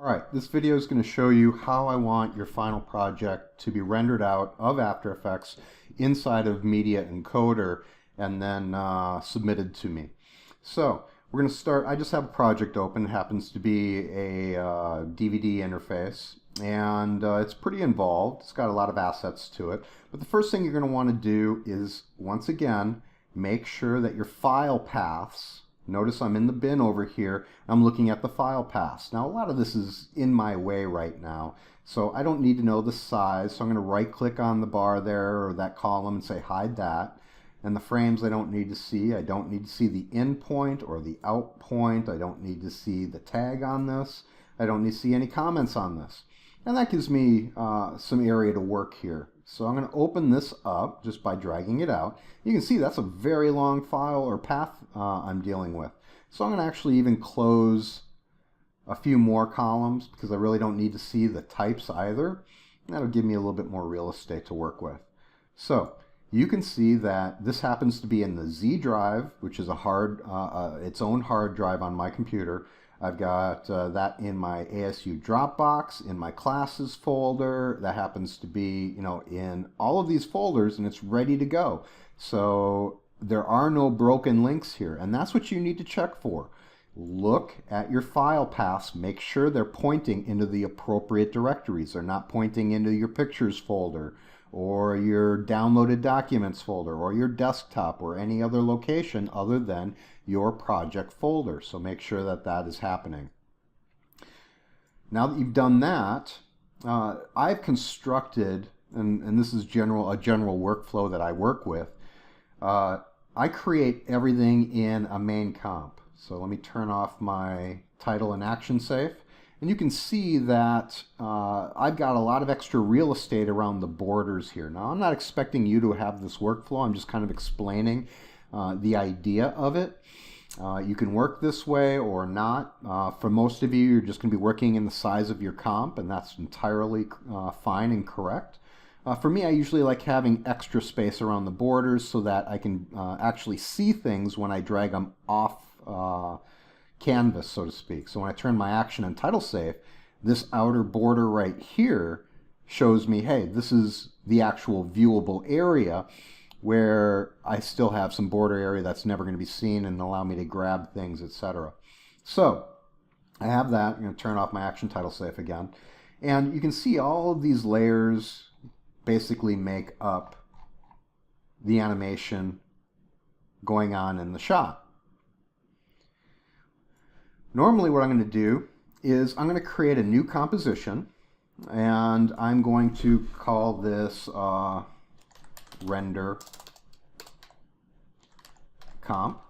Alright, this video is going to show you how I want your final project to be rendered out of After Effects inside of Media Encoder and then submitted to me. So we're going to start. I just have a project open. It happens to be a DVD interface, and it's pretty involved. It's got a lot of assets to it. But the first thing you're going to want to do is, once again, make sure that your file paths. Notice I'm in the bin over here. I'm looking at the file paths. Now a lot of this is in my way right now, so I don't need to know the size. So I'm going to right click on the bar there or that column and say hide that. And the frames I don't need to see. I don't need to see the in point or the out point. I don't need to see the tag on this. I don't need to see any comments on this. And that gives me some area to work here. So I'm going to open this up just by dragging it out. You can see that's a very long file or path I'm dealing with. So I'm going to actually even close a few more columns because I really don't need to see the types either. And that'll give me a little bit more real estate to work with. So you can see that this happens to be in the Z drive, which is its own hard drive on my computer. I've got that in my ASU Dropbox, in my classes folder. That happens to be, in all of these folders, and it's ready to go. So there are no broken links here, and that's what you need to check for. Look at your file paths. Make sure they're pointing into the appropriate directories. They're not pointing into your pictures folder or your downloaded documents folder or your desktop or any other location other than your project folder. So make sure that that is happening. Now that you've done that, I've constructed, and this is a general workflow that I work with, I create everything in a main comp. So let me turn off my title and action safe. And you can see that I've got a lot of extra real estate around the borders here. Now, I'm not expecting you to have this workflow. I'm just kind of explaining the idea of it. You can work this way or not. For most of you, you're just going to be working in the size of your comp, and that's entirely fine and correct. For me, I usually like having extra space around the borders so that I can actually see things when I drag them off canvas, so to speak. So when I turn my action and title safe, this outer border right here shows me, hey, this is the actual viewable area where I still have some border area that's never going to be seen and allow me to grab things, etc. So I have that. I'm going to turn off my action title safe again. And you can see all of these layers basically make up the animation going on in the shot. Normally what I'm going to do is I'm going to create a new composition, and I'm going to call this render comp.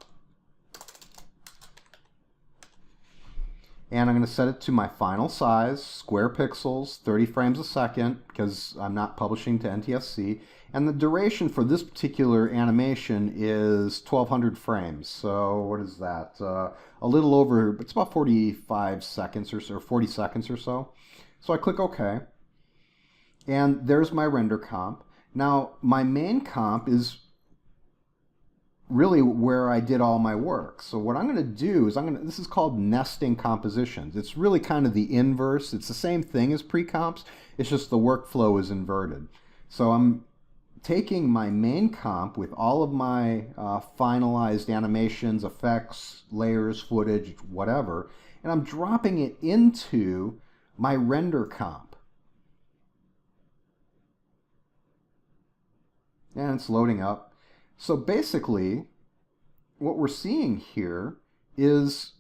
And I'm going to set it to my final size, square pixels, 30 frames a second, because I'm not publishing to NTSC. And the duration for this particular animation is 1200 frames. So what is that? A little over, it's about 45 seconds or so, 40 seconds or so. So I click OK. And there's my render comp. Now, my main comp is really where I did all my work. So what I'm going to do is this is called nesting compositions. It's really kind of the inverse. It's the same thing as pre-comps. It's just the workflow is inverted. So I'm taking my main comp with all of my finalized animations, effects, layers, footage, whatever, and I'm dropping it into my render comp. And it's loading up. So basically, what we're seeing here is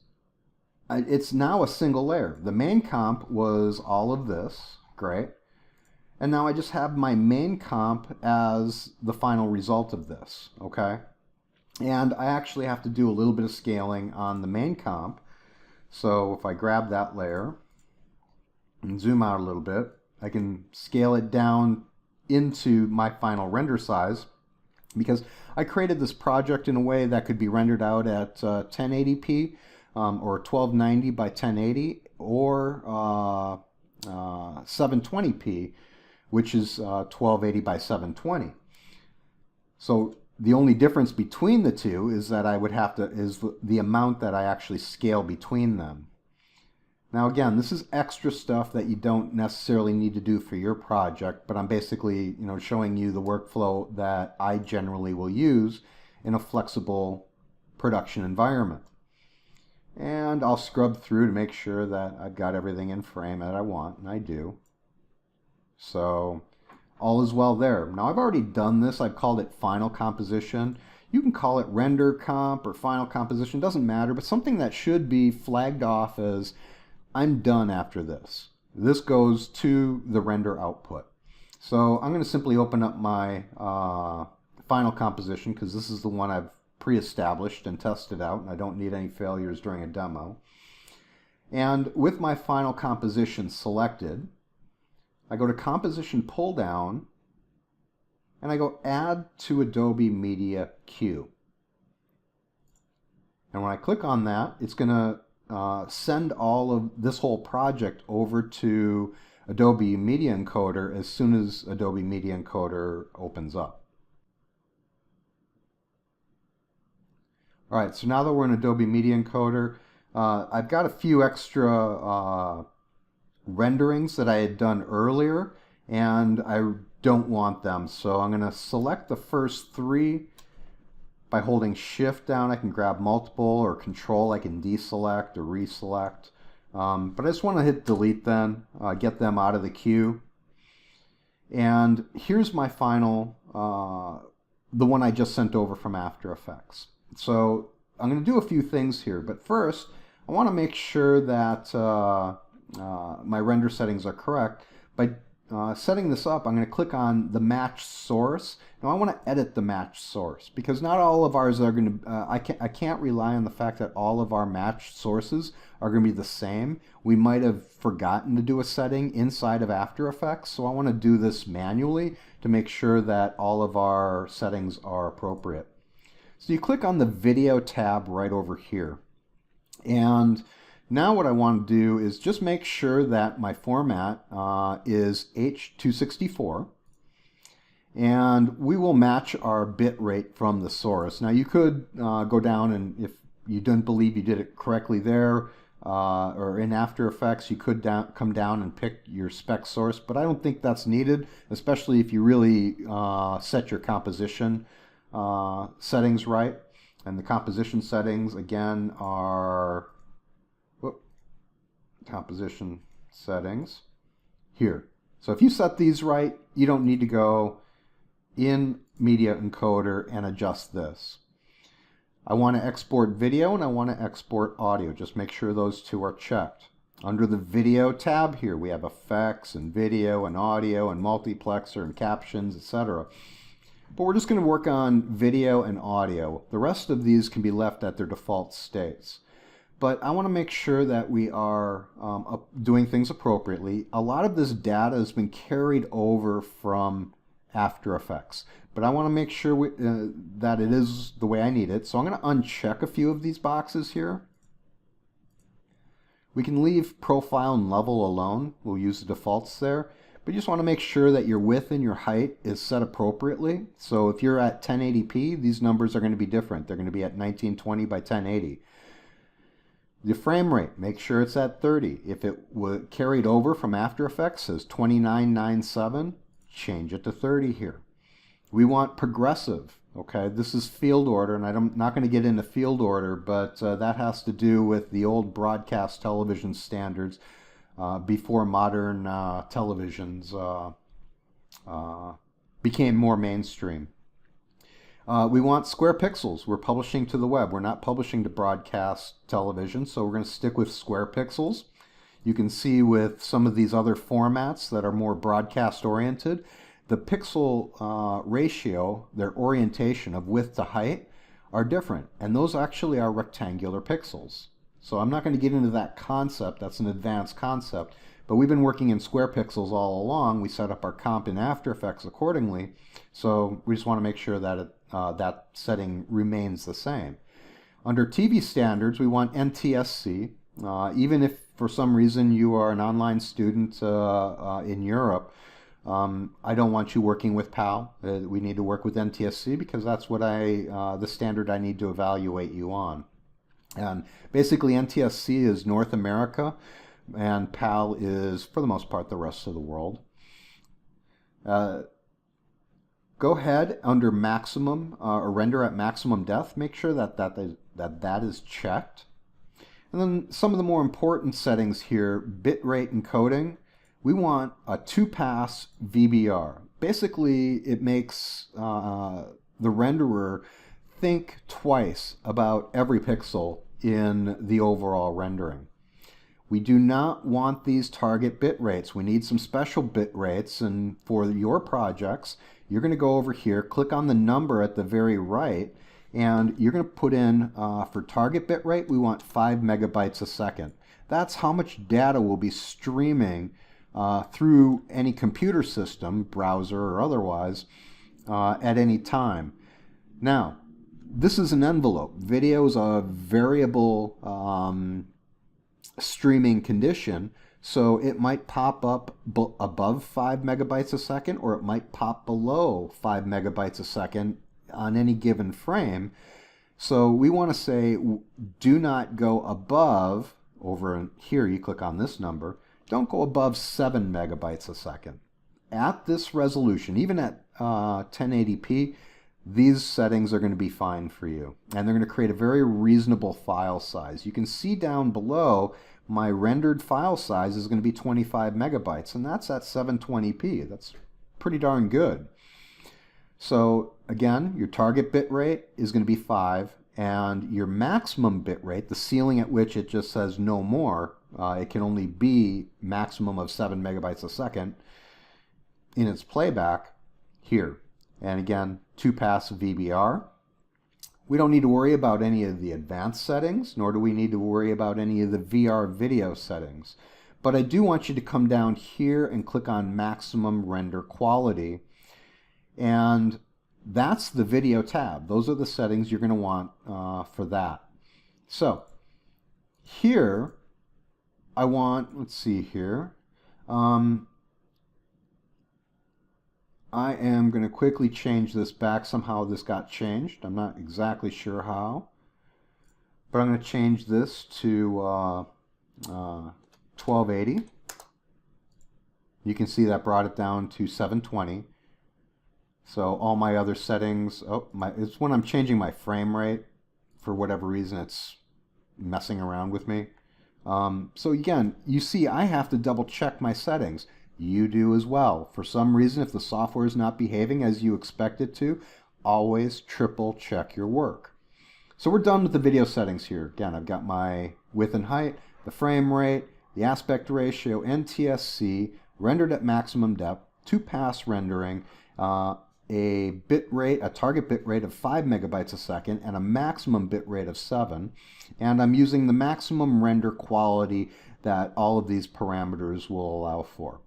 it's now a single layer. The main comp was all of this, great. And now I just have my main comp as the final result of this, okay? And I actually have to do a little bit of scaling on the main comp. So if I grab that layer and zoom out a little bit, I can scale it down into my final render size, because I created this project in a way that could be rendered out at 1080p or 1290 by 1080 or 720p, which is 1280 by 720. So the only difference between the two is that I would have to, is the amount that I actually scale between them. Now again, this is extra stuff that you don't necessarily need to do for your project, but I'm basically, showing you the workflow that I generally will use in a flexible production environment. And I'll scrub through to make sure that I've got everything in frame that I want, and I do. So all is well there. Now I've already done this. I've called it final composition. You can call it render comp or final composition, doesn't matter, but something that should be flagged off as I'm done after this. This goes to the render output. So I'm going to simply open up my final composition because this is the one I've pre-established and tested out, and I don't need any failures during a demo. And with my final composition selected, I go to Composition Pull Down, and I go Add to Adobe Media Queue. And when I click on that, it's going to send all of this whole project over to Adobe Media Encoder as soon as Adobe Media Encoder opens up. All right, so now that we're in Adobe Media Encoder, I've got a few extra renderings that I had done earlier, and I don't want them. So I'm going to select the first three. By holding Shift down, I can grab multiple, or Control, I can deselect or reselect. But I just want to hit Delete then, get them out of the queue. And here's my final, the one I just sent over from After Effects. So I'm going to do a few things here, but first I want to make sure that my render settings are correct. By setting this up, I'm going to click on the match source. Now I want to edit the match source because not all of ours are going to, I can't rely on the fact that all of our matched sources are going to be the same. We might have forgotten to do a setting inside of After Effects, so I want to do this manually to make sure that all of our settings are appropriate. So you click on the Video tab right over here. And now what I want to do is just make sure that my format is H.264. And we will match our bit rate from the source. Now you could go down, and if you didn't believe you did it correctly there, or in After Effects, you could come down and pick your spec source, but I don't think that's needed, especially if you really set your composition settings right. And the composition settings again are composition settings here. So if you set these right, you don't need to go in Media Encoder and adjust this. I want to export video and I want to export audio. Just make sure those two are checked. Under the Video tab here, we have effects and video and audio and multiplexer and captions, etc. But we're just going to work on video and audio. The rest of these can be left at their default states. But I want to make sure that we are doing things appropriately. A lot of this data has been carried over from After Effects, but I want to make sure that it is the way I need it. So I'm going to uncheck a few of these boxes here. We can leave profile and level alone. We'll use the defaults there. But you just want to make sure that your width and your height is set appropriately. So if you're at 1080p, these numbers are going to be different. They're going to be at 1920 by 1080. The frame rate, make sure it's at 30. If it carried over from After Effects as 2997, change it to 30 here. We want progressive. Okay, this is field order, and I'm not going to get into field order, but that has to do with the old broadcast television standards before modern televisions became more mainstream. We want square pixels. We're publishing to the web. We're not publishing to broadcast television, so we're going to stick with square pixels. You can see with some of these other formats that are more broadcast oriented, the pixel ratio, their orientation of width to height, are different. And those actually are rectangular pixels. So I'm not going to get into that concept. That's an advanced concept. But we've been working in square pixels all along. We set up our comp in After Effects accordingly. So we just want to make sure that that setting remains the same. Under TV standards, we want NTSC. Even if for some reason you are an online student in Europe, I don't want you working with PAL. We need to work with NTSC because that's what the standard I need to evaluate you on. And basically NTSC is North America, and PAL is, for the most part, the rest of the world. Go ahead under maximum or render at maximum depth. Make sure that is checked. And then some of the more important settings here, bitrate encoding. We want a 2-pass VBR. Basically, it makes the renderer think twice about every pixel in the overall rendering. We do not want these target bit rates. We need some special bit rates, and for your projects, you're going to go over here, click on the number at the very right, and you're going to put in, for target bit rate, we want 5 megabytes a second. That's how much data will be streaming through any computer system, browser or otherwise, at any time. Now, this is an envelope. Video is a variable streaming condition, so it might pop up above 5 megabytes a second, or it might pop below 5 megabytes a second on any given frame. So we want to say do not go above, over here you click on this number, don't go above 7 megabytes a second. At this resolution, even at 1080p, these settings are going to be fine for you, and they're going to create a very reasonable file size. You can see down below my rendered file size is going to be 25 megabytes, and that's at 720p. That's pretty darn good. So again, your target bit rate is going to be 5, and your maximum bit rate, the ceiling at which it just says no more, it can only be maximum of 7 megabytes a second in its playback, here. And again, 2-pass VBR. We don't need to worry about any of the advanced settings, nor do we need to worry about any of the VR video settings. But I do want you to come down here and click on maximum render quality. And that's the video tab. Those are the settings you're going to want for that. So here, I want, let's see here. I am going to quickly change this back. Somehow this got changed. I'm not exactly sure how. But I'm going to change this to 1280. You can see that brought it down to 720. So all my other settings, it's when I'm changing my frame rate. For whatever reason, it's messing around with me. So again, you see I have to double check my settings. You do as well. For some reason, if the software is not behaving as you expect it to, always triple check your work. So we're done with the video settings here. Again, I've got my width and height, the frame rate, the aspect ratio, NTSC, rendered at maximum depth, 2-pass rendering, a bit rate, a target bit rate of 5 megabytes a second, and a maximum bit rate of 7. And I'm using the maximum render quality that all of these parameters will allow for.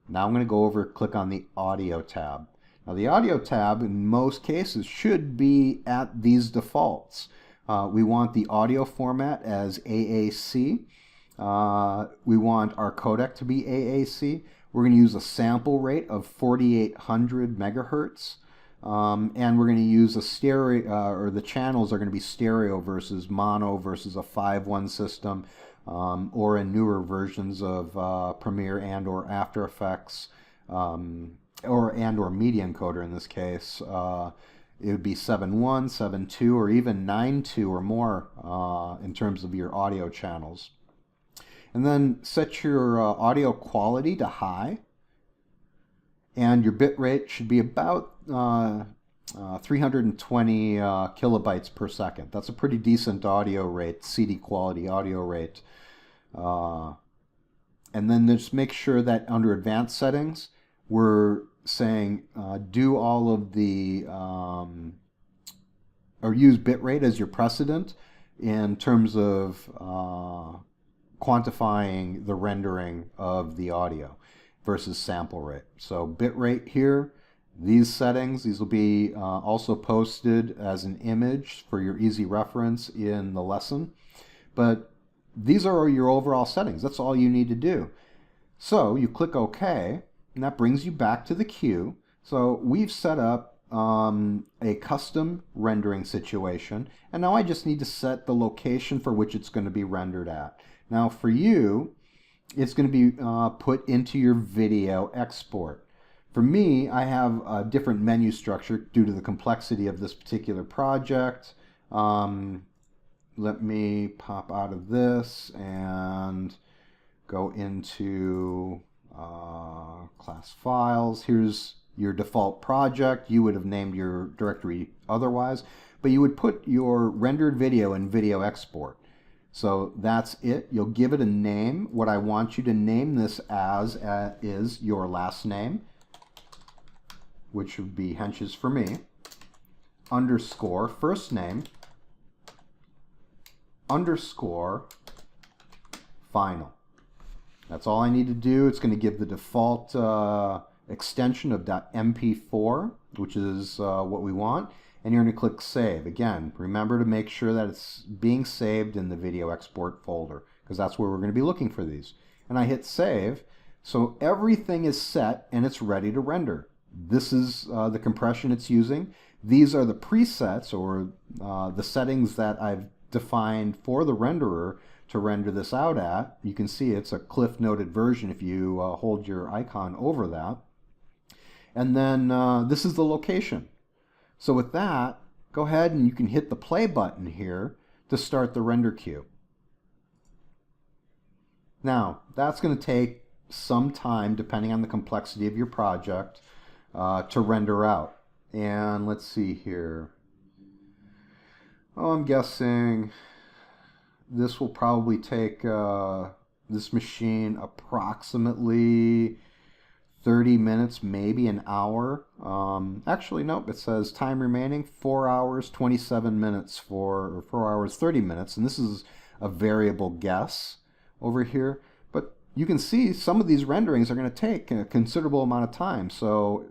Now I'm going to go over, click on the audio tab. Now the audio tab in most cases should be at these defaults. We want the audio format as AAC. We want our codec to be AAC. We're going to use a sample rate of 4,800 megahertz. And we're going to use a stereo, or the channels are going to be stereo versus mono versus a 5.1 system. Or in newer versions of Premiere and or After Effects, or Media Encoder in this case, it would be 7.1, 7.2, or even 9.2 or more in terms of your audio channels. And then set your audio quality to high, and your bit rate should be about 320 kilobytes per second. That's a pretty decent audio rate, CD quality audio rate. And then just make sure that under advanced settings, we're saying do all of the, or use bitrate as your precedent in terms of quantifying the rendering of the audio versus sample rate. So bitrate here, these settings, these will be also posted as an image for your easy reference in the lesson. But these are your overall settings. That's all you need to do. So you click OK, and that brings you back to the queue. So we've set up a custom rendering situation, and now I just need to set the location for which it's going to be rendered at. Now for you, it's going to be put into your video export. For me, I have a different menu structure due to the complexity of this particular project. Let me pop out of this and go into class files. Here's your default project. You would have named your directory otherwise, but you would put your rendered video in video export. So that's it. You'll give it a name. What I want you to name this as is your last name, which would be Henches for me, underscore first name, underscore final. That's all I need to do. It's going to give the default extension of .mp4, which is what we want. And you're going to click Save. Again, remember to make sure that it's being saved in the video export folder, because that's where we're going to be looking for these. And I hit Save. So everything is set and it's ready to render. This is the compression it's using. These are the presets, or the settings that I've defined for the renderer to render this out at. You can see it's a Cliff Noted version if you hold your icon over that. And then this is the location. So with that, go ahead and you can hit the play button here to start the render queue. Now, that's going to take some time depending on the complexity of your project to render out. And let's see here. Oh, I'm guessing this will probably take this machine approximately 30 minutes, maybe an hour. Actually, nope, it says time remaining 4 hours, 27 minutes or 4 hours, 30 minutes. And this is a variable guess over here. But you can see some of these renderings are going to take a considerable amount of time. So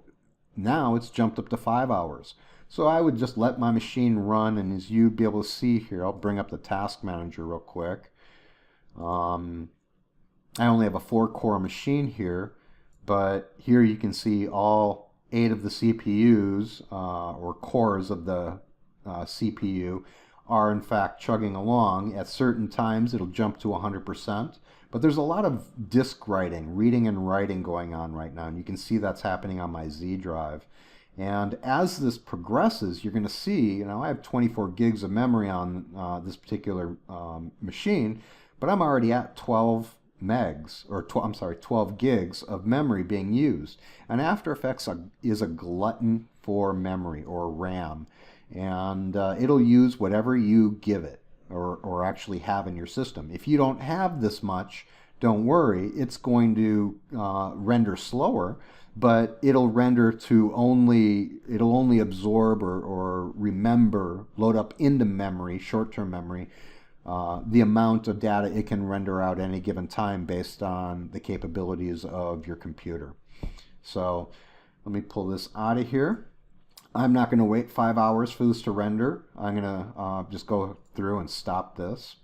now it's jumped up to 5 hours. So I would just let my machine run, and as you'd be able to see here, I'll bring up the task manager real quick. I only have a 4-core machine here, but here you can see all 8 of the CPUs, or cores of the CPU, are in fact chugging along. At certain times it'll jump to 100%, but there's a lot of disk writing, reading and writing going on right now, and you can see that's happening on my Z drive. And as this progresses, you're going to see, I have 24 gigs of memory on this particular machine, but I'm already at 12 megs, or 12 gigs of memory being used. And After Effects is a glutton for memory, or RAM, and it'll use whatever you give it, or actually have in your system. If you don't have this much, don't worry, it's going to render slower, but it'll render to it'll only absorb or remember, load up into memory, short-term memory, the amount of data it can render out at any given time based on the capabilities of your computer. So let me pull this out of here. I'm not going to wait 5 hours for this to render. I'm going to just go through and stop this.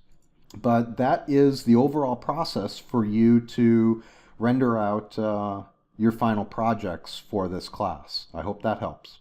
But that is the overall process for you to render out your final projects for this class. I hope that helps.